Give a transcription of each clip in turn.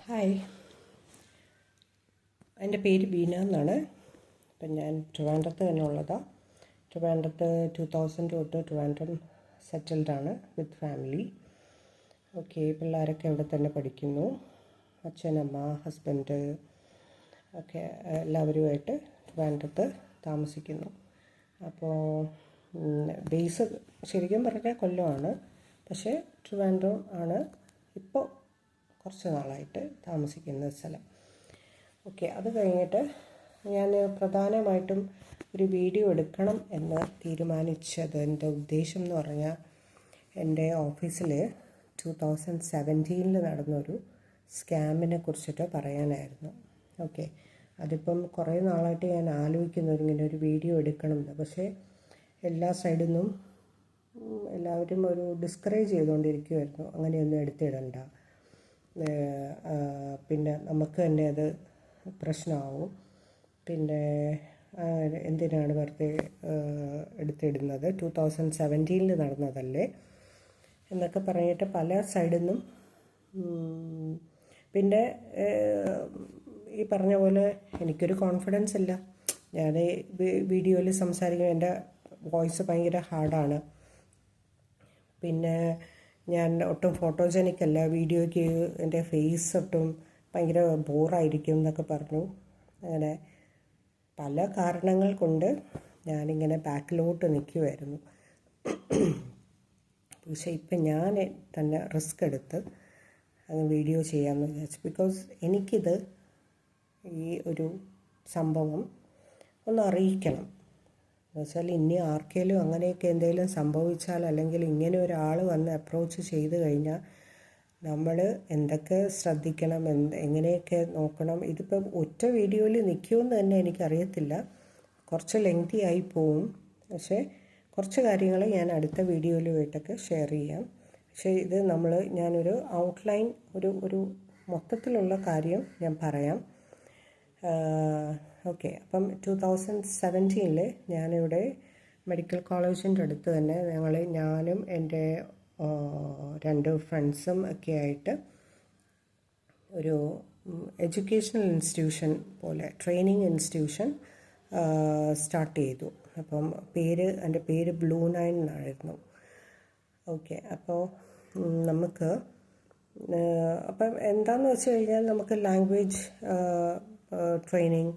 Hi, എൻ്റെ പേര് ബീന എന്നാണ്. അപ്പം ഞാൻ ട്രിവാൻഡ്രത്ത് തന്നെ ഉള്ളതാണ്. ട്രിവാൻഡ്രത്ത് 2000 തൊട്ട് ട്രിവാൻഡ്രം സെറ്റിൽഡാണ് വിത്ത് ഫാമിലി. ഓക്കെ, പിള്ളേരൊക്കെ ഇവിടെ തന്നെ പഠിക്കുന്നു. അച്ഛനമ്മ ഹസ്ബൻഡ് ഒക്കെ എല്ലാവരുമായിട്ട് ട്രിവാൻഡ്രത്ത് താമസിക്കുന്നു. അപ്പോൾ ബേസ് ശരിക്കും പറഞ്ഞാൽ കൊല്ലമാണ്, പക്ഷേ ട്രിവാൻഡ്രം ആണ് ഇപ്പോൾ കുറച്ച് നാളായിട്ട് താമസിക്കുന്ന സ്ഥലം. ഓക്കെ, അത് കഴിഞ്ഞിട്ട് ഞാൻ പ്രധാനമായിട്ടും ഒരു വീഡിയോ എടുക്കണം എന്ന് തീരുമാനിച്ചതിൻ്റെ ഉദ്ദേശം എന്ന് പറഞ്ഞാൽ എൻ്റെ ഓഫീസിൽ 2017 നടന്നൊരു സ്കാമിനെ കുറിച്ചിട്ട് പറയാനായിരുന്നു. ഓക്കെ, അതിപ്പം കുറേ നാളായിട്ട് ഞാൻ ആലോചിക്കുന്നു ഇങ്ങനെ ഒരു വീഡിയോ എടുക്കണമെന്ന്. പക്ഷേ എല്ലാ സൈഡിൽ നിന്നും എല്ലാവരും ഒരു ഡിസ്കറേജ് ചെയ്തുകൊണ്ടിരിക്കുമായിരുന്നു, അങ്ങനെയൊന്നും എടുത്തിടണ്ട, പിന്നെ നമുക്ക് തന്നെ അത് പ്രശ്നമാവും, പിന്നെ എന്തിനാണ് വെറുതെ എടുത്തിടുന്നത്, 2017 നടന്നതല്ലേ എന്നൊക്കെ പറഞ്ഞിട്ട് പല സൈഡിൽ നിന്നും. പിന്നെ ഈ പറഞ്ഞ പോലെ എനിക്കൊരു കോൺഫിഡൻസ് ഇല്ല. ഞാൻ വീഡിയോയിൽ സംസാരിക്കുമ്പോൾ എൻ്റെ വോയിസ് ഭയങ്കര ഹാർഡാണ്. പിന്നെ ഞാൻ ഒട്ടും ഫോട്ടോജനിക് അല്ല, വീഡിയോയ്ക്ക് എൻ്റെ ഫേസ് ഒട്ടും ഭയങ്കര ബോറായിരിക്കും എന്നൊക്കെ പറഞ്ഞു. അങ്ങനെ പല കാരണങ്ങൾ കൊണ്ട് ഞാനിങ്ങനെ ബാക്കിലോട്ട് നിൽക്കുമായിരുന്നു. പക്ഷേ ഇപ്പം ഞാൻ തന്നെ റിസ്ക് എടുത്ത് അങ്ങ് വീഡിയോ ചെയ്യാമെന്ന് വിചാരിച്ചു. ബിക്കോസ് എനിക്കിത് ഈ ഒരു സംഭവം ഒന്ന് അറിയിക്കണം. എന്നുവെച്ചാൽ ഇനി ആർക്കെങ്കിലും അങ്ങനെയൊക്കെ എന്തെങ്കിലും സംഭവിച്ചാൽ, അല്ലെങ്കിൽ ഇങ്ങനെ ഒരാൾ വന്ന് അപ്രോച്ച് ചെയ്ത് കഴിഞ്ഞാൽ നമ്മൾ എന്തൊക്കെ ശ്രദ്ധിക്കണം, എങ്ങനെയൊക്കെ നോക്കണം. ഇതിപ്പം ഒറ്റ വീഡിയോയിൽ നിൽക്കുമെന്ന് തന്നെ എനിക്കറിയത്തില്ല, കുറച്ച് ലെങ്തി ആയി പോവും. പക്ഷേ കുറച്ച് കാര്യങ്ങൾ ഞാൻ അടുത്ത വീഡിയോയിലുമായിട്ടൊക്കെ ഷെയർ ചെയ്യാം. പക്ഷേ ഇത് ഞാനൊരു ഔട്ട്ലൈൻ, ഒരു മൊത്തത്തിലുള്ള കാര്യം ഞാൻ പറയാം. ഓക്കെ, അപ്പം 2017 ഞാനിവിടെ മെഡിക്കൽ കോളേജിൻ്റെ അടുത്ത് തന്നെ ഞാനും എൻ്റെ 2 ഫ്രണ്ട്സും ഒക്കെ ആയിട്ട് ഒരു എഡ്യൂക്കേഷണൽ ഇൻസ്റ്റിറ്റ്യൂഷൻ പോലെ, ട്രെയിനിങ് ഇൻസ്റ്റിറ്റ്യൂഷൻ സ്റ്റാർട്ട് ചെയ്തു. അപ്പം എൻ്റെ പേര് ബ്ലൂ നൈൻ എന്നായിരുന്നു. ഓക്കെ, അപ്പോൾ അപ്പം എന്താണെന്ന് വെച്ച് കഴിഞ്ഞാൽ നമുക്ക് ലാംഗ്വേജ് ട്രെയിനിങ്,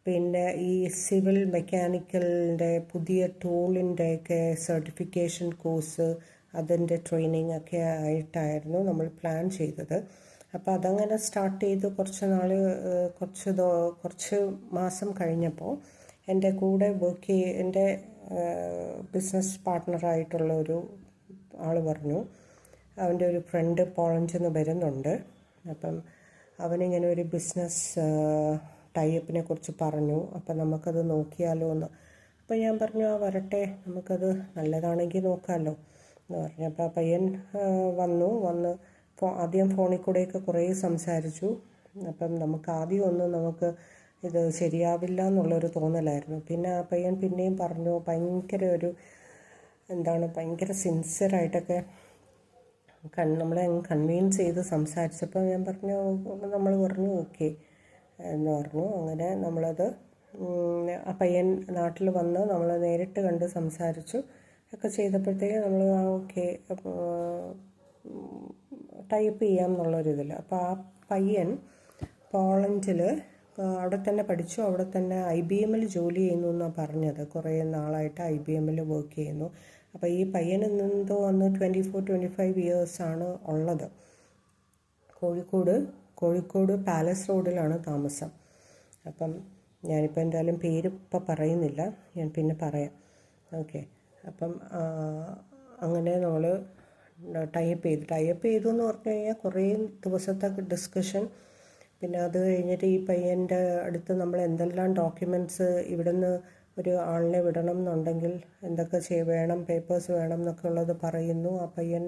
പിന്നെ ഈ സിവിൽ മെക്കാനിക്കലിൻ്റെ പുതിയ ടൂളിൻ്റെയൊക്കെ സർട്ടിഫിക്കേഷൻ കോഴ്സ്, അതിൻ്റെ ട്രെയിനിങ് ഒക്കെ ആയിട്ടായിരുന്നു നമ്മൾ പ്ലാൻ ചെയ്തത്. അപ്പോൾ അതങ്ങനെ സ്റ്റാർട്ട് ചെയ്ത് കുറച്ച് മാസം കഴിഞ്ഞപ്പോൾ എൻ്റെ കൂടെ എൻ്റെ ബിസിനസ് പാർട്ട്ണറായിട്ടുള്ള ഒരു ആൾ പറഞ്ഞു, അവൻ്റെ ഒരു ഫ്രണ്ട് പോളണ്ടിൽ വരുന്നുണ്ട്. അപ്പം അവനിങ്ങനെ ഒരു ബിസിനസ് ടൈപ്പിനെ കുറിച്ച് പറഞ്ഞു. അപ്പം നമുക്കത് നോക്കിയാലോ എന്ന്. അപ്പം ഞാൻ പറഞ്ഞു, വരട്ടെ, നമുക്കത് നല്ലതാണെങ്കിൽ നോക്കാമല്ലോ എന്ന് പറഞ്ഞു. അപ്പോൾ ആ പയ്യൻ വന്ന് ആദ്യം ഫോണിൽ കൂടെയൊക്കെ കുറേ സംസാരിച്ചു. അപ്പം നമുക്ക് ഇത് ശരിയാവില്ല എന്നുള്ളൊരു തോന്നലായിരുന്നു. പിന്നെ ആ പയ്യൻ പിന്നെയും പറഞ്ഞു, ഭയങ്കര സിൻസിയറായിട്ടൊക്കെ നമ്മളെ കൺവീൻസ് ചെയ്ത് സംസാരിച്ചപ്പോൾ നമ്മൾ പറഞ്ഞു ഓക്കെ എന്ന് പറഞ്ഞു. അങ്ങനെ നമ്മളത് ആ പയ്യൻ നാട്ടിൽ വന്ന് നമ്മൾ നേരിട്ട് കണ്ട് സംസാരിച്ചു ഒക്കെ ചെയ്തപ്പോഴത്തേക്ക് നമ്മൾ ഓക്കെ ടൈപ്പ് ചെയ്യാം എന്നുള്ളൊരിതിൽ. അപ്പോൾ ആ പയ്യൻ പോളണ്ടിൽ അവിടെ തന്നെ പഠിച്ചു, അവിടെ തന്നെ IBM ജോലി ചെയ്യുന്നു എന്നാണ് പറഞ്ഞത്. കുറേ നാളായിട്ട് IBM വർക്ക് ചെയ്യുന്നു. അപ്പോൾ ഈ പയ്യന് എന്തോ അന്ന് 24-25 ഇയേഴ്സാണ് ഉള്ളത്. കോഴിക്കോട് പാലസ് റോഡിലാണ് താമസം. അപ്പം ഞാനിപ്പോൾ എന്തായാലും പേര് ഇപ്പം പറയുന്നില്ല, ഞാൻ പിന്നെ പറയാം. ഓക്കെ, അപ്പം അങ്ങനെ നമ്മൾ ടൈപ്പ് ചെയ്തു എന്ന് പറഞ്ഞു കഴിഞ്ഞാൽ കുറേ ദിവസത്തെ ഡിസ്കഷൻ. പിന്നെ അത് കഴിഞ്ഞിട്ട് ഈ പയ്യൻ്റെ അടുത്ത് നമ്മൾ എന്തെല്ലാം ഡോക്യുമെൻറ്റ്സ് ഇവിടുന്ന് ഒരു ആളിനെ വിടണം എന്നുണ്ടെങ്കിൽ എന്തൊക്കെ വേണം, പേപ്പേഴ്സ് വേണം എന്നൊക്കെ ഉള്ളത് പറയുന്നു. ആ പയ്യൻ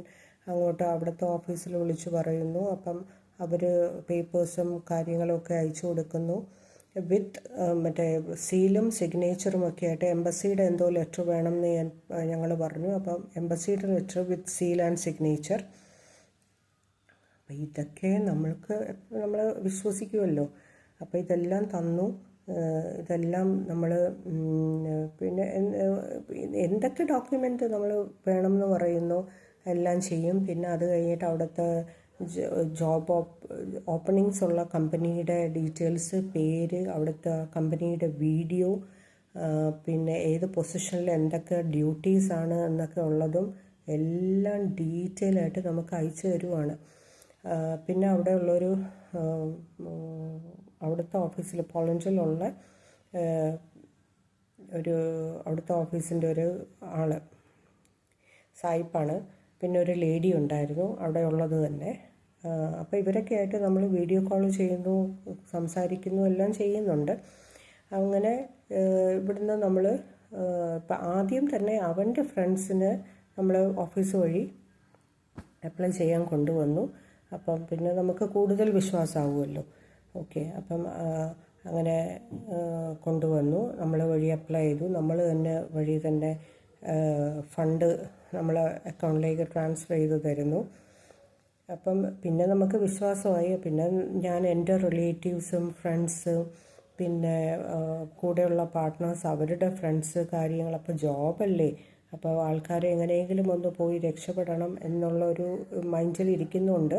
അങ്ങോട്ട് അവിടുത്തെ ഓഫീസിൽ വിളിച്ച് പറയുന്നു. അപ്പം അവർ പേപ്പേഴ്സും കാര്യങ്ങളൊക്കെ അയച്ചു കൊടുക്കുന്നു വിത്ത് മറ്റേ സീലും സിഗ്നേച്ചറും ഒക്കെ ആയിട്ട്. എംബസിയുടെ എന്തോ ലെറ്റർ വേണം എന്ന് ഞങ്ങൾ പറഞ്ഞു. അപ്പം എംബസിയുടെ letter with seal and signature. അപ്പോൾ ഇതൊക്കെ നമ്മൾ വിശ്വസിക്കുമല്ലോ. അപ്പോൾ ഇതെല്ലാം തന്നു. ഇതെല്ലാം നമ്മൾ പിന്നെ എന്തൊക്കെ ഡോക്യുമെൻ്റ് നമ്മൾ വേണമെന്ന് പറയുന്നു എല്ലാം ചെയ്യും. പിന്നെ അത് കഴിഞ്ഞിട്ട് അവിടുത്തെ ജോബ് ഓപ്പണിങ്സ് ഉള്ള കമ്പനിയുടെ ഡീറ്റെയിൽസ്, പേര്, അവിടുത്തെ കമ്പനിയുടെ വീഡിയോ, പിന്നെ ഏത് പൊസിഷനിൽ എന്തൊക്കെ ഡ്യൂട്ടീസാണ് എന്നൊക്കെ ഉള്ളതും എല്ലാം ഡീറ്റെയിൽ ആയിട്ട് നമുക്ക് അയച്ചു തരുവാണ്. പിന്നെ അവിടെ ഉള്ളൊരു അവിടുത്തെ ഓഫീസിൽ പോളണ്ടിലുള്ള അവിടുത്തെ ഓഫീസിൻ്റെ ഒരു ആൾ സായിപ്പാണ്. പിന്നെ ഒരു ലേഡി ഉണ്ടായിരുന്നു അവിടെ ഉള്ളത് തന്നെ. അപ്പോൾ ഇവരൊക്കെ ആയിട്ട് നമ്മൾ വീഡിയോ കോൾ ചെയ്യുന്നു, സംസാരിക്കുന്നു, എല്ലാം ചെയ്യുന്നുണ്ട്. അങ്ങനെ ഇവിടുന്ന് നമ്മൾ ഇപ്പം ആദ്യം തന്നെ അവൻ്റെ ഫ്രണ്ട്സിന് നമ്മൾ ഓഫീസ് വഴി അപ്ലൈ ചെയ്യാൻ കൊണ്ടുവന്നു. അപ്പം പിന്നെ നമുക്ക് കൂടുതൽ വിശ്വാസമാകുമല്ലോ. ഓക്കെ, അപ്പം അങ്ങനെ കൊണ്ടുവന്നു. നമ്മൾ വഴി അപ്ലൈ ചെയ്തു. നമ്മൾ തന്നെ വഴി തന്നെ ഫണ്ട് നമ്മളെ അക്കൗണ്ടിലേക്ക് ട്രാൻസ്ഫർ ചെയ്ത് തരുന്നു. അപ്പം പിന്നെ നമുക്ക് വിശ്വാസമായി. പിന്നെ ഞാൻ എൻ്റെ റിലേറ്റീവ്സും ഫ്രണ്ട്സും പിന്നെ കൂടെയുള്ള പാർട്ട്നേഴ്സ് അവരുടെ ഫ്രണ്ട്സ് കാര്യങ്ങൾ, അപ്പോൾ ജോബല്ലേ, അപ്പോൾ ആൾക്കാരെ എങ്ങനെയെങ്കിലും ഒന്ന് പോയി രക്ഷപ്പെടണം എന്നുള്ള ഒരു മൈൻഡിൽ ഇരിക്കുന്നുണ്ട്.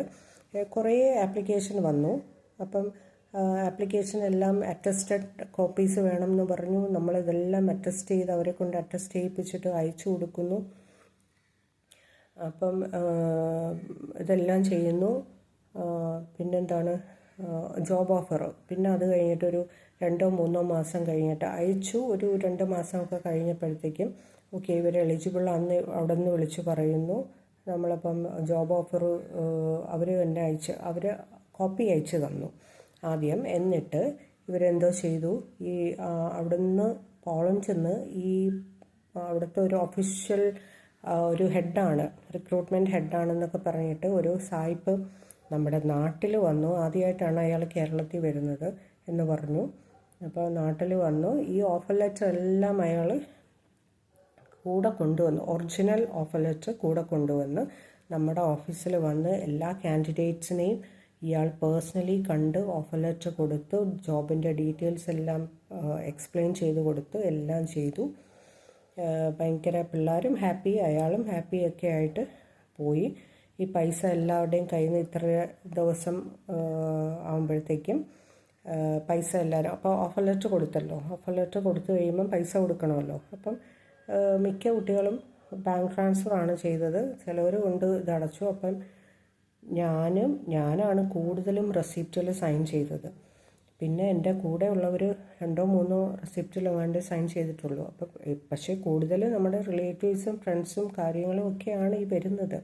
കുറേ ആപ്ലിക്കേഷൻ വന്നു. അപ്പം ആപ്ലിക്കേഷൻ എല്ലാം അറ്റസ്റ്റഡ് കോപ്പീസ് വേണമെന്ന് പറഞ്ഞു. നമ്മളിതെല്ലാം അറ്റസ്റ്റ് ചെയ്ത് അവരെ കൊണ്ട് അറ്റസ്റ്റ് ചെയ്യിപ്പിച്ചിട്ട് അയച്ചു കൊടുക്കുന്നു. അപ്പം ഇതെല്ലാം ചെയ്യുന്നു. പിന്നെന്താണ് ജോബ് ഓഫർ. പിന്നെ അത് കഴിഞ്ഞിട്ടൊരു 2-3 മാസം കഴിഞ്ഞിട്ട് അയച്ചു. ഒരു 2 മാസമൊക്കെ കഴിഞ്ഞപ്പോഴത്തേക്കും ഓക്കെ ഇവർ എലിജിബിൾ ആണെന്ന് അവിടെ നിന്ന് വിളിച്ച് പറയുന്നു. നമ്മളപ്പം ജോബ് ഓഫർ അവർ തന്നെ അവർ കോപ്പി അയച്ചു തന്നു ആദ്യം. എന്നിട്ട് ഇവരെന്തോ ചെയ്തു, ഈ അവിടെ നിന്ന് പോളണ്ടിൽ നിന്ന് ഈ അവിടുത്തെ ഒരു ഒഫീഷ്യൽ ഒരു ഹെഡാണ്, റിക്രൂട്ട്മെൻറ്റ് ഹെഡാണെന്നൊക്കെ പറഞ്ഞിട്ട് ഒരു സായിപ്പ് നമ്മുടെ നാട്ടിൽ വന്നു. ആദ്യമായിട്ടാണ് അയാൾ കേരളത്തിൽ വരുന്നത് എന്ന് പറഞ്ഞു. അപ്പോൾ നാട്ടിൽ വന്നു. ഈ ഓഫർ ലെറ്റർ എല്ലാം അയാൾ കൂടെ കൊണ്ടുവന്നു, ഒറിജിനൽ ഓഫർ ലെറ്റർ കൂടെ കൊണ്ടുവന്ന് നമ്മുടെ ഓഫീസിൽ വന്ന് എല്ലാ കാൻഡിഡേറ്റ്സിനെയും ഇയാൾ പേഴ്സണലി കണ്ട് ഓഫർ ലെറ്റർ കൊടുത്തു. ജോബിൻ്റെ ഡീറ്റെയിൽസ് എല്ലാം എക്സ്പ്ലെയിൻ ചെയ്ത് കൊടുത്തു. എല്ലാം ചെയ്തു. ഭയങ്കര പിള്ളേരും ഹാപ്പി, അയാളും ഹാപ്പിയൊക്കെ ആയിട്ട് പോയി. ഈ പൈസ എല്ലാവരുടെയും കയ്യിൽ നിന്ന് ഇത്ര ദിവസം ആകുമ്പോഴത്തേക്കും പൈസ എല്ലാവരും, അപ്പോൾ ഓഫർ ലെറ്റർ കൊടുത്തല്ലോ, ഓഫർ ലെറ്റർ കൊടുത്തു കഴിയുമ്പം പൈസ കൊടുക്കണമല്ലോ. അപ്പം മിക്ക കുട്ടികളും ബാങ്ക് ട്രാൻസ്ഫർ ആണ് ചെയ്തത്. ചിലവർ കൊണ്ട് ഇതടച്ചു. അപ്പം ഞാനാണ് കൂടുതലും റെസിപ്റ്റിൽ സൈൻ ചെയ്തത്. പിന്നെ എൻ്റെ കൂടെ ഉള്ളവർ 2-3 റെസിപ്റ്റിൽ വേണ്ടി സൈൻ ചെയ്തിട്ടുള്ളൂ. അപ്പം പക്ഷേ കൂടുതൽ നമ്മുടെ റിലേറ്റീവ്സും ഫ്രണ്ട്സും കാര്യങ്ങളും ഒക്കെയാണ് ഈ വരുന്നത്.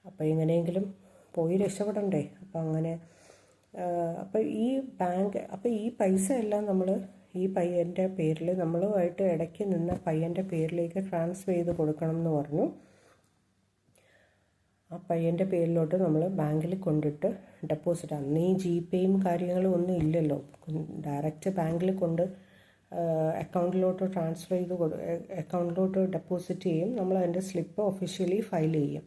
അപ്പോൾ എങ്ങനെയെങ്കിലും പോയി രക്ഷപ്പെടണ്ടേ. അപ്പം അങ്ങനെ അപ്പോൾ ഈ പൈസ എല്ലാം നമ്മൾ ഈ പയ്യൻ്റെ പേരിൽ, നമ്മളുമായിട്ട് ഇടയ്ക്ക് നിന്ന പയ്യൻ്റെ പേരിലേക്ക് ട്രാൻസ്ഫർ ചെയ്ത് കൊടുക്കണം എന്ന് പറഞ്ഞു. ആ പയ്യൻ്റെ പേരിലോട്ട് നമ്മൾ ബാങ്കിൽ കൊണ്ടിട്ട് ഡെപ്പോസിറ്റ്, അന്ന് ഈ ജിപേയും കാര്യങ്ങളും ഒന്നും ഇല്ലല്ലോ, ഡയറക്റ്റ് ബാങ്കിൽ കൊണ്ട് അക്കൗണ്ടിലോട്ട് ട്രാൻസ്ഫർ ചെയ്ത് അക്കൗണ്ടിലോട്ട് ഡെപ്പോസിറ്റ് ചെയ്യും. നമ്മൾ അതിൻ്റെ സ്ലിപ്പ് ഒഫീഷ്യലി ഫയൽ ചെയ്യും.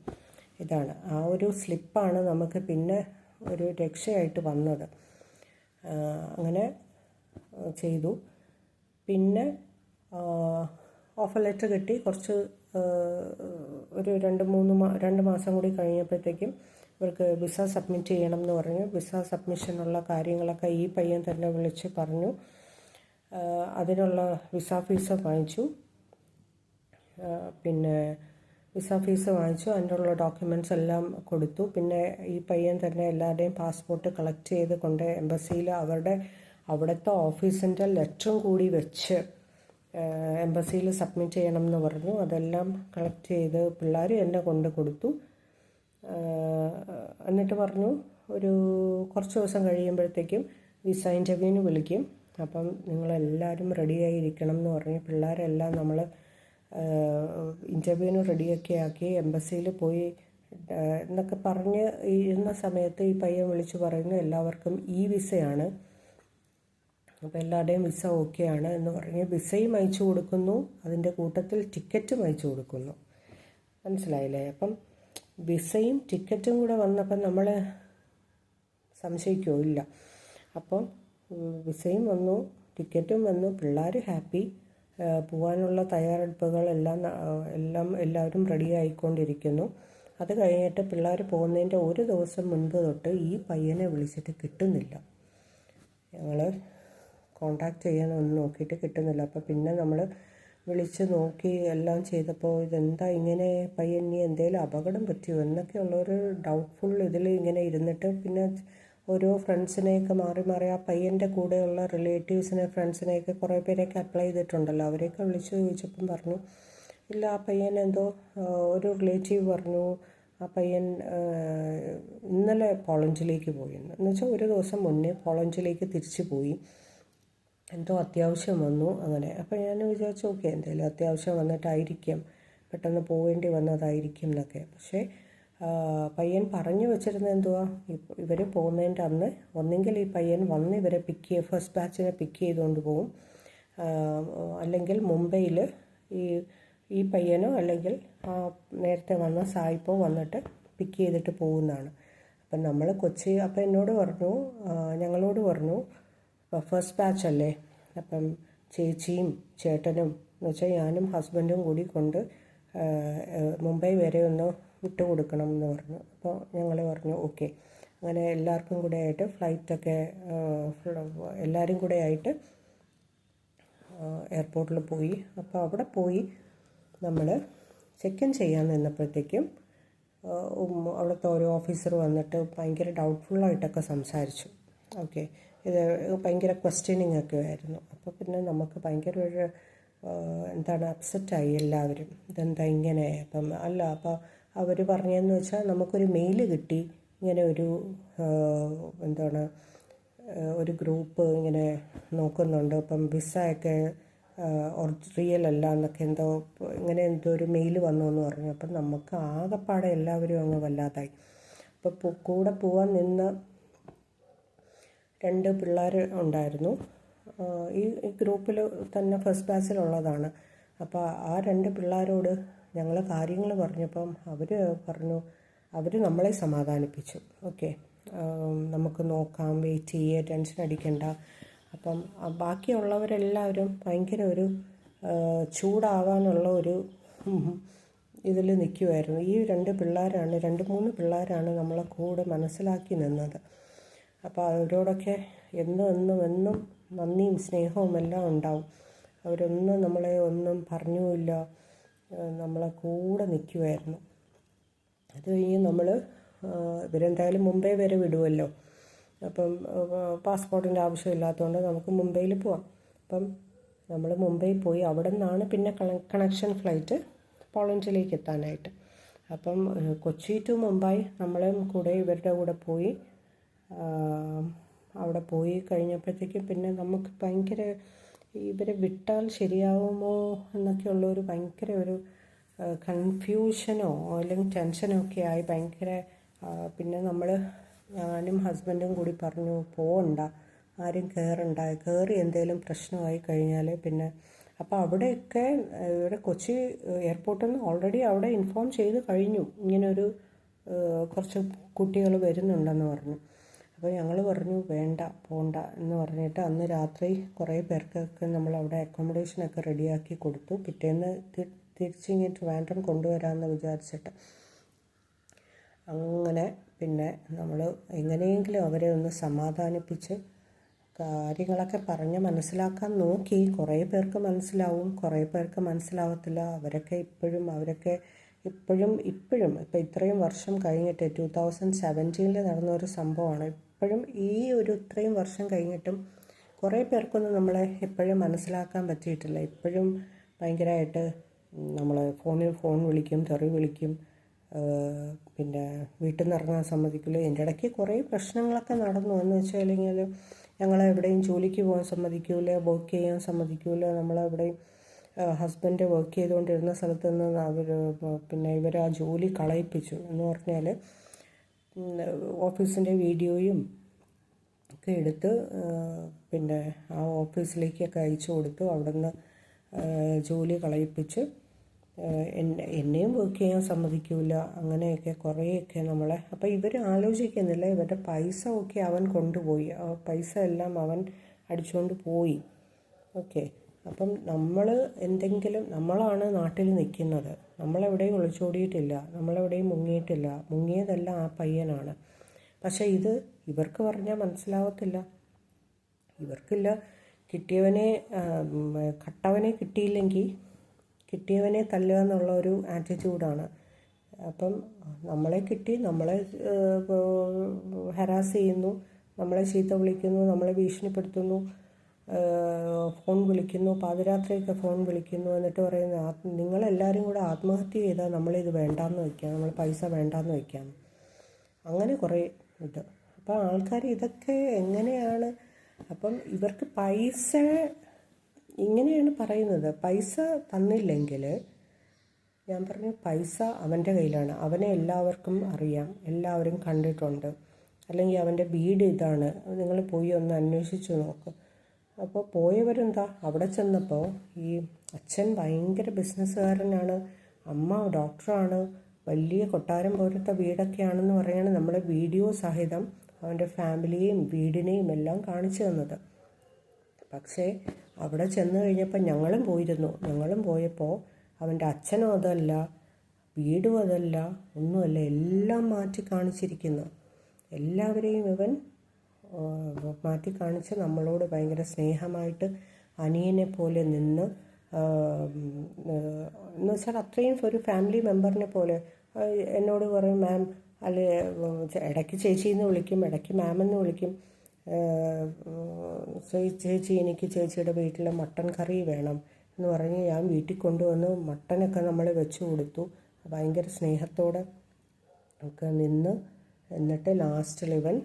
ഇതാണ് ആ ഒരു സ്ലിപ്പാണ് നമുക്ക് പിന്നെ ഒരു രക്ഷയായിട്ട് വന്നത്. അങ്ങനെ ചെയ്തു. പിന്നെ ഓഫർ ലെറ്റർ കിട്ടി. കുറച്ച് ഒരു 2 മാസം കൂടി കഴിഞ്ഞപ്പോഴത്തേക്കും ഇവർക്ക് വിസ സബ്മിറ്റ് ചെയ്യണം എന്ന് പറഞ്ഞു. വിസ സബ്മിഷനുള്ള കാര്യങ്ങളൊക്കെ ഈ പയ്യൻ തന്നെ വിളിച്ച് പറഞ്ഞു. അതിനുള്ള വിസ ഫീസ് വാങ്ങിച്ചു. പിന്നെ വിസ ഫീസ് വാങ്ങിച്ചു, അതിനുള്ള ഡോക്യുമെൻറ്റ്സ് എല്ലാം കൊടുത്തു. പിന്നെ ഈ പയ്യൻ തന്നെ എല്ലാവരുടെയും പാസ്പോർട്ട് കളക്ട് ചെയ്ത് കൊണ്ട് എംബസിയിൽ അവിടുത്തെ ഓഫീസിൻ്റെ ലെറ്ററും കൂടി വെച്ച് എംബസിയിൽ സബ്മിറ്റ് ചെയ്യണം എന്ന് പറഞ്ഞു. അതെല്ലാം കളക്ട് ചെയ്ത് പിള്ളേർ എന്നെ കൊണ്ട് കൊടുത്തു. എന്നിട്ട് പറഞ്ഞു ഒരു കുറച്ച് ദിവസം കഴിയുമ്പോഴത്തേക്കും വിസ ഇൻ്റർവ്യൂവിന് വിളിക്കും, അപ്പം നിങ്ങളെല്ലാവരും റെഡിയായിരിക്കണം എന്ന് പറഞ്ഞ് പിള്ളേരെല്ലാം നമ്മൾ ഇൻ്റർവ്യൂവിന് റെഡിയൊക്കെ ആക്കി എംബസിയിൽ പോയി എന്നൊക്കെ പറഞ്ഞ് ഇരുന്ന സമയത്ത് ഈ പയ്യൻ വിളിച്ച് പറയുന്നു എല്ലാവർക്കും ഈ വിസയാണ്, അപ്പോൾ എല്ലാവരുടെയും വിസ ഓക്കെയാണ് എന്ന് പറഞ്ഞ് വിസയും അയച്ചു കൊടുക്കുന്നു. അതിൻ്റെ കൂട്ടത്തിൽ ടിക്കറ്റും അയച്ചു കൊടുക്കുന്നു. മനസ്സിലായില്ലേ? അപ്പം വിസയും ടിക്കറ്റും കൂടെ വന്നപ്പം നമ്മൾ സംശയിക്കുമോ? ഇല്ല. അപ്പം വിസയും വന്നു, ടിക്കറ്റും വന്നു, പിള്ളേർ ഹാപ്പി, പോകാനുള്ള തയ്യാറെടുപ്പുകളെല്ലാം എല്ലാവരും റെഡി ആയിക്കൊണ്ടിരിക്കുന്നു. അത് കഴിഞ്ഞിട്ട് പിള്ളേർ പോകുന്നതിൻ്റെ ഒരു ദിവസം മുൻപ് തൊട്ട് ഈ പയ്യനെ വിളിച്ചിട്ട് കിട്ടുന്നില്ല. ഞങ്ങൾ കോണ്ടാക്ട് ചെയ്യാനൊന്നും നോക്കിയിട്ട് കിട്ടുന്നില്ല. അപ്പോൾ പിന്നെ നമ്മൾ വിളിച്ച് നോക്കി എല്ലാം ചെയ്തപ്പോൾ ഇതെന്താ ഇങ്ങനെ, പയ്യൻ ഇനി എന്തെങ്കിലും അപകടം പറ്റിയോ എന്നൊക്കെയുള്ളൊരു ഡൗട്ട്ഫുൾ ഇതിൽ ഇങ്ങനെ ഇരുന്നിട്ട് പിന്നെ ഓരോ ഫ്രണ്ട്സിനെയൊക്കെ മാറി മാറി ആ പയ്യൻ്റെ കൂടെയുള്ള റിലേറ്റീവ്സിനെ ഫ്രണ്ട്സിനെയൊക്കെ കുറേ പേരെയൊക്കെ അപ്ലൈ ചെയ്തിട്ടുണ്ടല്ലോ, അവരെയൊക്കെ വിളിച്ച് ചോദിച്ചപ്പം പറഞ്ഞു ഇല്ല, ആ പയ്യൻ എന്തോ ഒരു റിലേറ്റീവ് പറഞ്ഞു ആ പയ്യൻ ഇന്നലെ പോളണ്ടിലേക്ക് പോയെന്ന്. എന്നുവെച്ചാൽ ഒരു ദിവസം മുന്നേ പോളണ്ടിലേക്ക് തിരിച്ചു പോയി, എന്തോ അത്യാവശ്യം വന്നു അങ്ങനെ. അപ്പോൾ ഞാൻ വിചാരിച്ചു ഓക്കെ, എന്തെങ്കിലും അത്യാവശ്യം വന്നിട്ടായിരിക്കും, പെട്ടെന്ന് പോവേണ്ടി വന്നതായിരിക്കും എന്നൊക്കെ. പക്ഷേ പയ്യൻ പറഞ്ഞു വെച്ചിരുന്നത് എന്തുവാ, ഇവർ പോകുന്നതിൻ്റെ അന്ന് ഒന്നെങ്കിൽ ഈ പയ്യൻ വന്ന് ഇവരെ ഫസ്റ്റ് ബാച്ചിനെ പിക്ക് ചെയ്തുകൊണ്ട് പോകും, അല്ലെങ്കിൽ മുംബൈയിൽ ഈ പയ്യനോ അല്ലെങ്കിൽ നേരത്തെ വന്ന സായിപ്പോ വന്നിട്ട് പിക്ക് ചെയ്തിട്ട് പോകുന്നതാണ്. അപ്പം നമ്മൾ കൊച്ചി, അപ്പം എന്നോട് പറഞ്ഞു, ഞങ്ങളോട് പറഞ്ഞു ഫസ്റ്റ് ബാച്ച് അല്ലേ, അപ്പം ചേച്ചിയും ചേട്ടനും എന്ന് വെച്ചാൽ ഞാനും ഹസ്ബൻഡും കൂടി കൊണ്ട് മുംബൈ വരെ ഒന്ന് വിട്ടു കൊടുക്കണം എന്ന് പറഞ്ഞു. അപ്പോൾ ഞങ്ങൾ പറഞ്ഞു ഓക്കെ. അങ്ങനെ എല്ലാവർക്കും കൂടെ ആയിട്ട് ഫ്ലൈറ്റൊക്കെ എല്ലാവരും കൂടെ ആയിട്ട് എയർപോർട്ടിൽ പോയി. അപ്പോൾ അവിടെ പോയി നമ്മൾ ചെക്ക് ഇൻ ചെയ്യാൻ നിന്നപ്പോഴത്തേക്കും അവിടുത്തെ ഓരോ ഓഫീസർ വന്നിട്ട് ഭയങ്കര ഡൗട്ട്ഫുള്ളായിട്ടൊക്കെ സംസാരിച്ചു. ഓക്കെ, ഇത് ഭയങ്കര ക്വസ്റ്റ്യനിങ് ഒക്കെ ആയിരുന്നു. അപ്പോൾ പിന്നെ നമുക്ക് ഭയങ്കര ഒരു എന്താണ് അപ്സെറ്റായി എല്ലാവരും, ഇതെന്താ ഇങ്ങനെ. അപ്പം അല്ല, അപ്പോൾ അവർ പറഞ്ഞതെന്ന് വെച്ചാൽ നമുക്കൊരു മെയിൽ കിട്ടി, ഇങ്ങനെ ഒരു എന്താണ് ഒരു ഗ്രൂപ്പ് ഇങ്ങനെ നോക്കുന്നുണ്ട്, അപ്പം വിസയൊക്കെ റിയൽ അല്ല എന്നൊക്കെ എന്തോ ഇങ്ങനെ എന്തോ ഒരു മെയിൽ വന്നു എന്ന് പറഞ്ഞു. അപ്പം നമുക്ക് ആകെപ്പാടെ എല്ലാവരും അങ്ങ് വല്ലാതായി. അപ്പോൾ കൂടെ പോകാൻ നിന്ന 2 പിള്ളേർ ഉണ്ടായിരുന്നു, ഈ ഗ്രൂപ്പിൽ തന്നെ ഫസ്റ്റ് ബാച്ചിലുള്ളതാണ്. അപ്പോൾ ആ 2 പിള്ളേരോട് ഞങ്ങൾ കാര്യങ്ങൾ പറഞ്ഞപ്പം അവർ പറഞ്ഞു, അവർ നമ്മളെ സമാധാനിപ്പിച്ചു. ഓക്കെ, നമുക്ക് നോക്കാം, വെയിറ്റ് ചെയ്യുക, ടെൻഷൻ അടിക്കണ്ട. അപ്പം ബാക്കിയുള്ളവരെല്ലാവരും ഭയങ്കര ഒരു ചൂടാവാനുള്ള ഒരു ഇതിൽ നിൽക്കുമായിരുന്നു. ഈ 2 പിള്ളേരാണ്, 2-3 പിള്ളേരാണ് നമ്മളെ കൂടെ മനസ്സിലാക്കി നിന്നത്. അപ്പോൾ അവരോടൊക്കെ എന്നും നന്ദിയും സ്നേഹവും എല്ലാം ഉണ്ടാവും. അവരൊന്നും നമ്മളെ ഒന്നും പറഞ്ഞുമില്ല, നമ്മളെ കൂടെ നിൽക്കുമായിരുന്നു. അത് കഴിഞ്ഞ് നമ്മൾ ഇവരെന്തായാലും മുംബൈ വരെ വിടുമല്ലോ, അപ്പം പാസ്പോർട്ടിൻ്റെ ആവശ്യമില്ലാത്തതുകൊണ്ട് നമുക്ക് മുംബൈയിൽ പോവാം. അപ്പം നമ്മൾ മുംബൈ പോയി, അവിടെ നിന്നാണ് പിന്നെ കണക്ഷൻ ഫ്ലൈറ്റ് പോളണ്ടിലേക്ക് എത്താനായിട്ട്. അപ്പം കൊച്ചി ടു മുംബൈ നമ്മളെയും കൂടെ ഇവരുടെ കൂടെ പോയി. അവിടെ പോയി കഴിഞ്ഞപ്പോഴത്തേക്കും പിന്നെ നമുക്ക് ഭയങ്കര ഇവരെ വിട്ടാൽ ശരിയാവുമോ എന്നൊക്കെയുള്ളൊരു ഭയങ്കര ഒരു കൺഫ്യൂഷനോ അല്ലെങ്കിൽ ടെൻഷനോ ഒക്കെ ആയി ഭയങ്കര. പിന്നെ ഞാനും ഹസ്ബൻഡും കൂടി പറഞ്ഞു പോകണ്ട, ആരും കയറി എന്തെങ്കിലും പ്രശ്നമായി കഴിഞ്ഞാൽ പിന്നെ. അപ്പോൾ അവിടെയൊക്കെ ഇവിടെ കൊച്ചി എയർപോർട്ടിൽ നിന്ന് ഓൾറെഡി അവിടെ ഇൻഫോം ചെയ്ത് കഴിഞ്ഞു, ഇങ്ങനൊരു കുറച്ച് കുട്ടികൾ വരുന്നുണ്ടെന്ന് പറഞ്ഞു. അപ്പോൾ ഞങ്ങൾ പറഞ്ഞു വേണ്ട, പോണ്ട എന്ന് പറഞ്ഞിട്ട് അന്ന് രാത്രി കുറേ പേർക്കൊക്കെ നമ്മളവിടെ അക്കോമഡേഷനൊക്കെ റെഡിയാക്കി കൊടുത്തു. പിറ്റേന്ന് തിരിച്ചിങ്ങ് ട്രിവാൻഡ്രം കൊണ്ടുവരാമെന്ന് വിചാരിച്ചിട്ട്. അങ്ങനെ പിന്നെ നമ്മൾ എങ്ങനെയെങ്കിലും അവരെ ഒന്ന് സമാധാനിപ്പിച്ച് കാര്യങ്ങളൊക്കെ പറഞ്ഞ് മനസ്സിലാക്കാൻ നോക്കി. കുറേ പേർക്ക് മനസ്സിലാവും, കുറേ പേർക്ക് മനസ്സിലാവത്തില്ല. അവരൊക്കെ ഇപ്പോഴും ഇപ്പം ഇത്രയും വർഷം കഴിഞ്ഞിട്ട് 2017 നടന്ന ഒരു സംഭവമാണ്. ഇപ്പോഴും ഈ ഇത്രയും വർഷം കഴിഞ്ഞിട്ടും കുറേ പേർക്കൊന്നും നമ്മളെ ഇപ്പോഴും മനസ്സിലാക്കാൻ പറ്റിയിട്ടില്ല. ഇപ്പോഴും ഭയങ്കരമായിട്ട് നമ്മൾ ഫോൺ വിളിക്കും, തെറി വിളിക്കും, പിന്നെ വീട്ടിൽ നിന്ന് ഇറങ്ങാൻ സമ്മതിക്കില്ല. എൻ്റെ ഇടയ്ക്ക് കുറേ പ്രശ്നങ്ങളൊക്കെ നടന്നു. എന്ന് വെച്ചാൽ അല്ലെങ്കിൽ ഞങ്ങളെവിടെയും ജോലിക്ക് പോകാൻ സമ്മതിക്കില്ല, വർക്ക് ചെയ്യാൻ സമ്മതിക്കില്ല. നമ്മളെവിടെയും ഹസ്ബൻഡ് വർക്ക് ചെയ്തുകൊണ്ടിരുന്ന സ്ഥലത്ത് നിന്ന് ഇവർ ആ ജോലി കളയിപ്പിച്ചു. എന്ന് പറഞ്ഞാൽ ഓഫീസിൻ്റെ വീഡിയോയും ഒക്കെ എടുത്ത് പിന്നെ ആ ഓഫീസിലേക്കൊക്കെ അയച്ചു കൊടുത്തു. അവിടെ നിന്ന് ജോലി കളയിപ്പിച്ച് എന്നെയും വർക്ക് ചെയ്യാൻ സമ്മതിക്കില്ല. അങ്ങനെയൊക്കെ കുറേയൊക്കെ നമ്മളെ. അപ്പോൾ ഇവർ ആലോചിക്കുന്നില്ല, ഇവരുടെ പൈസ ഒക്കെ അവൻ കൊണ്ടുപോയി, ആ പൈസ എല്ലാം അവൻ അടിച്ചുകൊണ്ട് പോയി. ഓക്കെ. അപ്പം നമ്മൾ എന്തെങ്കിലും, നമ്മളാണ് നാട്ടിൽ നിൽക്കുന്നത്, നമ്മളെവിടെയും ഒളിച്ചോടിയിട്ടില്ല, നമ്മളെവിടെയും മുങ്ങിയിട്ടില്ല. മുങ്ങിയതെല്ലാം ആ പയ്യനാണ്. പക്ഷേ ഇത് ഇവർക്ക് പറഞ്ഞാൽ മനസ്സിലാവത്തില്ല. ഇവർക്കില്ല, കിട്ടിയവനെ കട്ടവനെ കിട്ടിയില്ലെങ്കിൽ കിട്ടിയവനെ തല്ലുക എന്നുള്ള ഒരു ആറ്റിറ്റ്യൂഡാണ്. അപ്പം നമ്മളെ കിട്ടി, നമ്മളെ ഹരാസ് ചെയ്യുന്നു, നമ്മളെ ചീത്ത വിളിക്കുന്നു, നമ്മളെ ഭീഷണിപ്പെടുത്തുന്നു, ഫോൺ വിളിക്കുന്നു, പാതിരാത്രിയൊക്കെ ഫോൺ വിളിക്കുന്നു. എന്നിട്ട് പറയുന്നു നിങ്ങളെല്ലാവരും കൂടെ ആത്മഹത്യ ചെയ്താൽ നമ്മളിത് വേണ്ടാന്ന് വയ്ക്കാം, നമ്മൾ പൈസ വേണ്ടാന്ന് വയ്ക്കാം. അങ്ങനെ കുറേ ഇത്. അപ്പോൾ ആൾക്കാർ ഇതൊക്കെ എങ്ങനെയാണ്? അപ്പം ഇവർക്ക് പൈസ ഇങ്ങനെയാണ് പറയുന്നത്. പൈസ തന്നില്ലെങ്കിൽ, ഞാൻ പറഞ്ഞു, പൈസ അവൻ്റെ കയ്യിലാണ്, അവനെ എല്ലാവർക്കും അറിയാം, എല്ലാവരും കണ്ടിട്ടുണ്ട്. അല്ലെങ്കിൽ അവൻ്റെ വീട് ഇതാണ്, നിങ്ങൾ പോയി ഒന്ന് അന്വേഷിച്ച് നോക്ക്. അപ്പോൾ പോയവരെന്താ, അവിടെ ചെന്നപ്പോൾ ഈ അച്ഛൻ ഭയങ്കര ബിസിനസ്സുകാരനാണ്, അമ്മ ഡോക്ടറാണ്, വലിയ കൊട്ടാരം പോലത്തെ വീടൊക്കെയാണെന്ന് പറയാണ്. നമ്മളെ വീഡിയോ സഹിതം അവൻ്റെ ഫാമിലിയെയും വീടിനെയും എല്ലാം കാണിച്ചു തന്നത്. പക്ഷേ അവിടെ ചെന്ന് കഴിഞ്ഞപ്പോൾ ഞങ്ങളും പോയപ്പോൾ അവൻ്റെ അച്ഛനും അതല്ല, വീടും അതല്ല, ഒന്നുമല്ല, എല്ലാം മാറ്റി കാണിച്ചിരിക്കുന്നു. എല്ലാവരെയും ഇവൻ മാറ്റി കാണിച്ച് നമ്മളോട് ഭയങ്കര സ്നേഹമായിട്ട് അനിയനെ പോലെ നിന്ന്, എന്ന് വെച്ചാൽ അത്രയും ഒരു ഫാമിലി മെമ്പറിനെ പോലെ എന്നോട് പറയും, മാം, അല്ലെ ഇടയ്ക്ക് ചേച്ചിയെന്ന് വിളിക്കും, ഇടയ്ക്ക് മാമെന്ന് വിളിക്കും. ചേച്ചി, എനിക്ക് ചേച്ചിയുടെ വീട്ടിൽ മട്ടൻ കറി വേണം എന്ന് പറഞ്ഞ് ഞാൻ വീട്ടിൽ കൊണ്ടുവന്ന് മട്ടനൊക്കെ നമ്മൾ വെച്ച് കൊടുത്തു. ഭയങ്കര സ്നേഹത്തോടെ ഒക്കെ നിന്ന്. എന്നിട്ട് ലാസ്റ്റിൽ ഇവൻ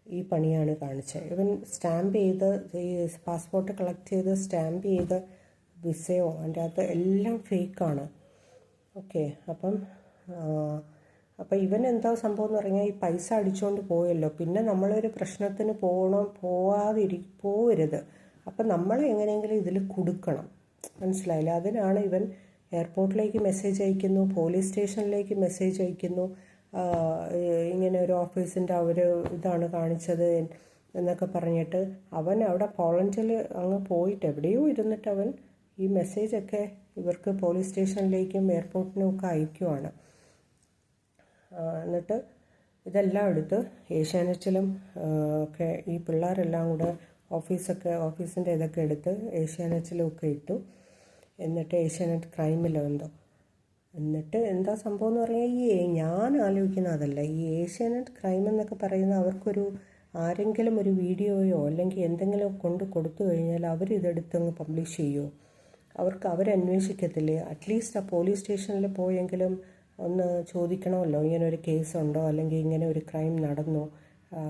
ഈ പണിയാണ് കാണിച്ചത്. ഇവൻ സ്റ്റാമ്പ് ചെയ്ത്, ഈ പാസ്പോർട്ട് കളക്ട് ചെയ്ത് സ്റ്റാമ്പ് ചെയ്ത് വിസയോ അതിൻ്റെ അകത്ത് എല്ലാം ഫേക്കാണ്. ഓക്കെ. അപ്പം ഇവൻ എന്താ സംഭവം എന്ന് പറഞ്ഞാൽ, ഈ പൈസ അടിച്ചുകൊണ്ട് പോയല്ലോ, പിന്നെ നമ്മളൊരു പ്രശ്നത്തിന് പോവരുത്. അപ്പം നമ്മളെ എങ്ങനെയെങ്കിലും ഇതിൽ കൊടുക്കണം, മനസ്സിലായില്ല? അതിനാണ് ഇവൻ എയർപോർട്ടിലേക്ക് മെസ്സേജ് അയക്കുന്നു, പോലീസ് സ്റ്റേഷനിലേക്ക് മെസ്സേജ് അയക്കുന്നു, ഇങ്ങനെ ഒരു ഓഫീസിൻ്റെ അവർ ഇതാണ് കാണിച്ചത് എന്നൊക്കെ പറഞ്ഞിട്ട്. അവൻ അവിടെ പോളണ്ടിൽ അങ്ങ് പോയിട്ട് എവിടെയോ ഇരുന്നിട്ട് അവൻ ഈ മെസ്സേജൊക്കെ ഇവർക്ക് പോലീസ് സ്റ്റേഷനിലേക്കും എയർപോർട്ടിനും ഒക്കെ അയക്കുവാണ്. എന്നിട്ട് ഇതെല്ലാം എടുത്ത് ഏഷ്യാനെറ്റിലും ഒക്കെ ഈ പിള്ളേരെല്ലാം കൂടെ ഓഫീസിൻ്റെ ഇതൊക്കെ എടുത്ത് ഏഷ്യാനെറ്റിലും ഒക്കെ ഇട്ടു. എന്നിട്ട് ഏഷ്യാനെറ്റ് ക്രൈമിലോ എന്തോ. എന്നിട്ട് എന്താ സംഭവം എന്ന് പറഞ്ഞാൽ, ഞാൻ ആലോചിക്കുന്ന അതല്ല, ഈ ഏഷ്യാനെറ്റ് ക്രൈം എന്നൊക്കെ പറയുന്ന അവർക്കൊരു ആരെങ്കിലും ഒരു വീഡിയോയോ അല്ലെങ്കിൽ എന്തെങ്കിലും കൊടുത്തു കഴിഞ്ഞാൽ അവരിതെടുത്തങ്ങ് പബ്ലിഷ് ചെയ്യുമോ? അവരന്വേഷിക്കത്തില്ലേ? അറ്റ്ലീസ്റ്റ് ആ പോലീസ് സ്റ്റേഷനിൽ പോയെങ്കിലും ഒന്ന് ചോദിക്കണമല്ലോ, ഇങ്ങനെ ഒരു കേസുണ്ടോ, അല്ലെങ്കിൽ ഇങ്ങനെ ഒരു ക്രൈം നടന്നോ,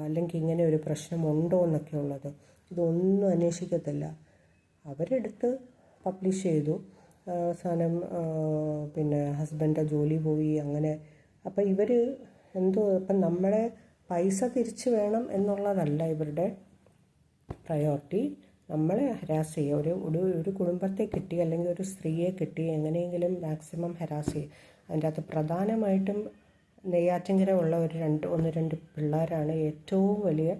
അല്ലെങ്കിൽ ഇങ്ങനെ ഒരു പ്രശ്നമുണ്ടോ എന്നൊക്കെ ഉള്ളത്. ഇതൊന്നും അന്വേഷിക്കത്തില്ല. അവരെടുത്ത് പബ്ലിഷ് ചെയ്തു. അവസാനം പിന്നെ ഹസ്ബൻഡ് ജോലി പോയി, അങ്ങനെ. അപ്പം ഇവർ ഇപ്പം നമ്മളെ പൈസ തിരിച്ചു വേണം എന്നുള്ളതല്ല ഇവരുടെ പ്രയോറിറ്റി. നമ്മളെ ഹരാസ് ചെയ്യുക, ഒരു കുടുംബത്തെ കിട്ടി അല്ലെങ്കിൽ ഒരു സ്ത്രീയെ കിട്ടി എങ്ങനെയെങ്കിലും മാക്സിമം ഹരാസ് ചെയ്യുക. അതിൻ്റെ അകത്ത് പ്രധാനമായിട്ടും നെയ്യാറ്റിൻകര ഉള്ള ഒന്ന് രണ്ട് പിള്ളേരാണ് ഏറ്റവും വലിയ,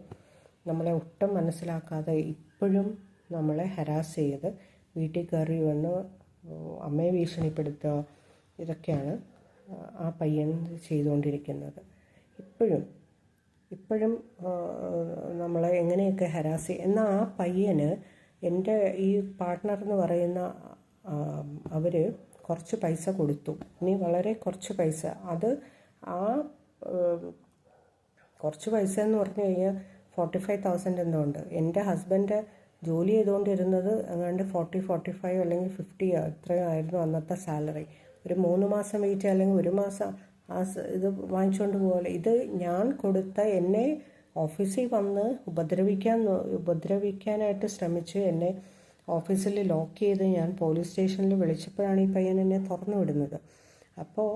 നമ്മളെ ഒട്ടും മനസ്സിലാക്കാതെ ഇപ്പോഴും നമ്മളെ ഹരാസ് ചെയ്ത് വീട്ടിൽ കയറി വന്ന് അമ്മയെ ഭീഷണിപ്പെടുത്തുക. ഇതൊക്കെയാണ് ആ പയ്യൻ ചെയ്തുകൊണ്ടിരിക്കുന്നത്. ഇപ്പോഴും നമ്മളെ എങ്ങനെയൊക്കെ ഹരാസ് ചെയ്യും. എന്നാൽ ആ പയ്യന്, എൻ്റെ ഈ പാർട്ട്ണർ എന്ന് പറയുന്ന അവർ കുറച്ച് പൈസ കൊടുത്തു. ഇനി വളരെ കുറച്ച് പൈസ, അത് ആ കുറച്ച് പൈസ എന്ന് പറഞ്ഞു കഴിഞ്ഞാൽ 45,000 എന്തോ ഉണ്ട്. എൻ്റെ ഹസ്ബൻഡ് ജോലി ചെയ്തുകൊണ്ടിരുന്നത് ഏതാണ്ട് 45 അല്ലെങ്കിൽ 50 അത്രയും ആയിരുന്നു അന്നത്തെ സാലറി. ഒരു 3 മാസം വെയിറ്റ് അല്ലെങ്കിൽ 1 മാസം ഇത് വാങ്ങിച്ചുകൊണ്ട് പോലെ. ഇത് ഞാൻ കൊടുത്ത, എന്നെ ഓഫീസിൽ വന്ന് ഉപദ്രവിക്കാനായിട്ട് ശ്രമിച്ച് എന്നെ ഓഫീസിൽ ലോക്ക് ചെയ്ത് ഞാൻ പോലീസ് സ്റ്റേഷനിൽ വിളിച്ചപ്പോഴാണ് ഈ പയ്യൻ എന്നെ തുറന്നു വിടുന്നത്. അപ്പോൾ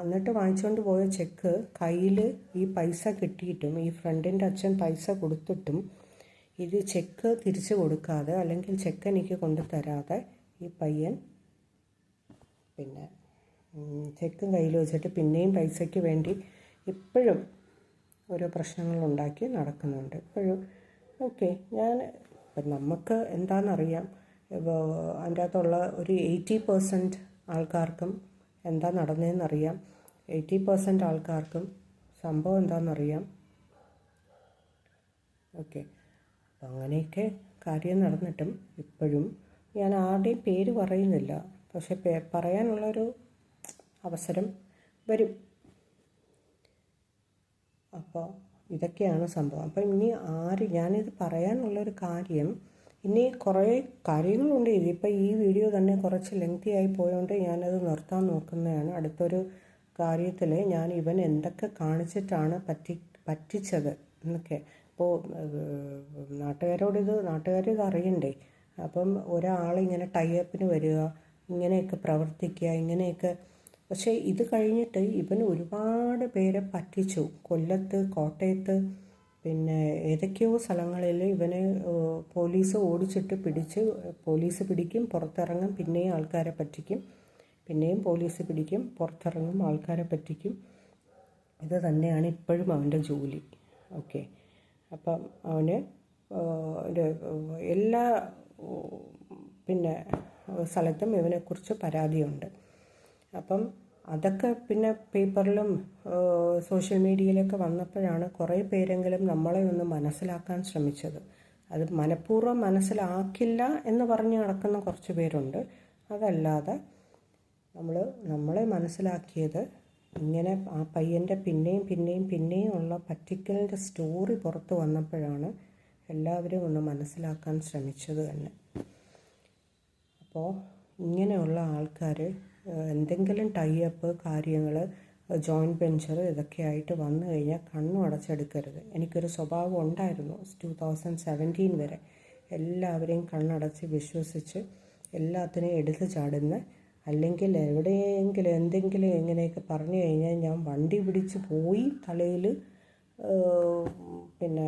എന്നിട്ട് വാങ്ങിച്ചുകൊണ്ട് പോയ ചെക്ക് കയ്യിൽ ഈ പൈസ കിട്ടിയിട്ടും, ഈ ഫ്രണ്ടിൻ്റെ അച്ഛൻ പൈസ കൊടുത്തിട്ടും ഇത് ചെക്ക് തിരിച്ചു കൊടുക്കാതെ അല്ലെങ്കിൽ ചെക്ക് എനിക്ക് കൊണ്ടു തരാതെ ഈ പയ്യൻ പിന്നെ ചെക്കും കയ്യിൽ വെച്ചിട്ട് പിന്നെയും പൈസയ്ക്ക് വേണ്ടി ഇപ്പോഴും ഓരോ പ്രശ്നങ്ങളുണ്ടാക്കി നടക്കുന്നുണ്ട് ഇപ്പോഴും. ഓക്കെ, ഇപ്പം നമുക്ക് എന്താണെന്നറിയാം. ഇപ്പോൾ അതിൻ്റെ അകത്തുള്ള ഒരു 80% ആൾക്കാർക്കും എന്താ നടന്നതെന്നറിയാം. 80% ആൾക്കാർക്കും സംഭവം എന്താണെന്നറിയാം. ഓക്കെ, അപ്പം അങ്ങനെയൊക്കെ കാര്യം നടന്നിട്ടും ഇപ്പോഴും ഞാൻ ആരുടെയും പേര് പറയുന്നില്ല. പക്ഷെ പറയാനുള്ളൊരു അവസരം വരും. അപ്പോൾ ഇതൊക്കെയാണ് സംഭവം. അപ്പം ഇനി ഞാനിത് പറയാനുള്ളൊരു കാര്യം, ഇനി കുറേ കാര്യങ്ങളുണ്ട്. ഇതിപ്പോൾ ഈ വീഡിയോ തന്നെ കുറച്ച് ലെങ്തി ആയി പോയതുകൊണ്ട് ഞാനത് നിർത്താൻ നോക്കുന്നതാണ്. അടുത്തൊരു കാര്യത്തിൽ ഞാൻ ഇവൻ എന്തൊക്കെ കാണിച്ചിട്ടാണ് പറ്റിച്ചത് എന്നൊക്കെ. അപ്പോൾ നാട്ടുകാരിത് അറിയണ്ടേ. അപ്പം ഒരാളിങ്ങനെ ടൈപ്പിന് വരിക, ഇങ്ങനെയൊക്കെ പ്രവർത്തിക്കുക, ഇങ്ങനെയൊക്കെ. പക്ഷേ ഇത് കഴിഞ്ഞിട്ട് ഇവൻ ഒരുപാട് പേരെ പറ്റിച്ചു. കൊല്ലത്ത്, കോട്ടയത്ത്, പിന്നെ ഏതൊക്കെയോ സ്ഥലങ്ങളിൽ ഇവനെ പോലീസ് ഓടിച്ചിട്ട് പോലീസ് പിടിക്കും, പുറത്തിറങ്ങും, പിന്നെയും ആൾക്കാരെ പറ്റിക്കും, പിന്നെയും പോലീസ് പിടിക്കും, പുറത്തിറങ്ങും, ആൾക്കാരെ പറ്റിക്കും. ഇത് തന്നെയാണ് ഇപ്പോഴും അവൻ്റെ ജോലി. ഓക്കെ, അപ്പം അവന് എല്ലാ പിന്നെ സ്ഥലത്തും ഇവനെക്കുറിച്ച് പരാതിയുണ്ട്. അപ്പം അതൊക്കെ പിന്നെ പേപ്പറിലും സോഷ്യൽ മീഡിയയിലൊക്കെ വന്നപ്പോഴാണ് കുറേ പേരെങ്കിലും നമ്മളെ ഒന്ന് മനസ്സിലാക്കാൻ ശ്രമിച്ചത്. അത് മനഃപൂർവ്വം മനസ്സിലാക്കില്ല എന്ന് പറഞ്ഞ് നടക്കുന്ന കുറച്ച് പേരുണ്ട്. അതല്ലാതെ നമ്മളെ മനസ്സിലാക്കിയത് ഇങ്ങനെ ആ പയ്യൻ്റെ പിന്നെയും ഉള്ള പറ്റിക്കലിൻ്റെ സ്റ്റോറി പുറത്ത് വന്നപ്പോഴാണ് എല്ലാവരും ഒന്ന് മനസ്സിലാക്കാൻ ശ്രമിച്ചത് തന്നെ. അപ്പോൾ ഇങ്ങനെയുള്ള ആൾക്കാർ എന്തെങ്കിലും ടൈപ്പ് കാര്യങ്ങൾ, ജോയിൻറ്റ് വെഞ്ചർ ഇതൊക്കെ ആയിട്ട് വന്നു കഴിഞ്ഞാൽ കണ്ണും അടച്ചെടുക്കരുത്. എനിക്കൊരു സ്വഭാവം ഉണ്ടായിരുന്നു 2017 വരെ. എല്ലാവരെയും കണ്ണടച്ച് വിശ്വസിച്ച് എല്ലാത്തിനെയും എടുത്ത് ചാടുന്ന, അല്ലെങ്കിൽ എവിടെയെങ്കിലും എന്തെങ്കിലും എങ്ങനെയൊക്കെ പറഞ്ഞു കഴിഞ്ഞാൽ ഞാൻ വണ്ടി പിടിച്ച് പോയി തലയിൽ പിന്നെ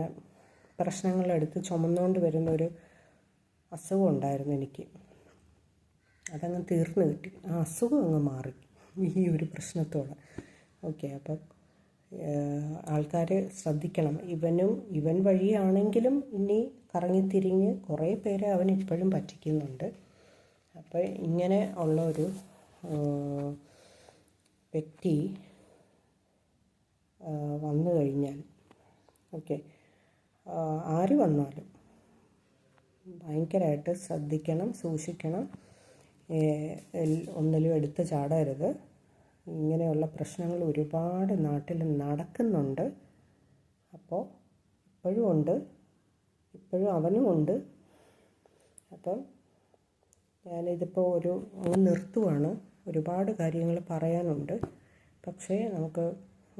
പ്രശ്നങ്ങളെടുത്ത് ചുമന്നുകൊണ്ട് വരുന്നൊരു അസുഖം ഉണ്ടായിരുന്നു എനിക്ക്. അതങ്ങ് തീർന്നു കിട്ടി. ആ അസുഖം അങ്ങ് മാറി ഈ ഒരു പ്രശ്നത്തോടെ. ഓക്കെ, അപ്പം ആൾക്കാർ ശ്രദ്ധിക്കണം. ഇവൻ വഴിയാണെങ്കിലും ഇനി കറങ്ങിത്തിരിഞ്ഞ് കുറേ പേരെ അവൻ ഇപ്പോഴും പറ്റിക്കുന്നുണ്ട്. അപ്പോൾ ഇങ്ങനെ ഉള്ള ഒരു വ്യക്തി വന്നു കഴിഞ്ഞാൽ, ഓക്കെ, ആര് വന്നാലും ഭയങ്കരമായിട്ട് ശ്രദ്ധിക്കണം, സൂക്ഷിക്കണം. ഒന്നിലും എടുത്ത് ചാടരുത്. ഇങ്ങനെയുള്ള പ്രശ്നങ്ങൾ ഒരുപാട് നാട്ടിൽ നടക്കുന്നുണ്ട്. അപ്പോൾ ഇപ്പോഴും അവനും ഉണ്ട്. അപ്പം ഞാനിതിപ്പോൾ അങ്ങ് നിർത്തുവാണ്. ഒരുപാട് കാര്യങ്ങൾ പറയാനുണ്ട്, പക്ഷേ നമുക്ക്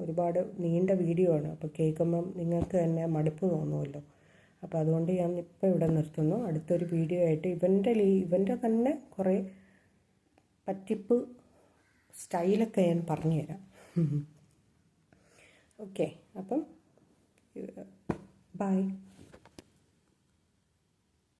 ഒരുപാട് നീണ്ട വീഡിയോ ആണ്. അപ്പോൾ കേൾക്കുമ്പം നിങ്ങൾക്ക് തന്നെ മടുപ്പ് തോന്നുമല്ലോ. അപ്പോൾ അതുകൊണ്ട് ഞാൻ ഇപ്പോൾ ഇവിടെ നിർത്തുന്നു. അടുത്തൊരു വീഡിയോ ആയിട്ട് ഇവൻ്റെ തന്നെ കുറേ പറ്റിപ്പ് സ്റ്റൈലൊക്കെ ഞാൻ പറഞ്ഞുതരാം. ഓക്കെ, അപ്പം ബൈ.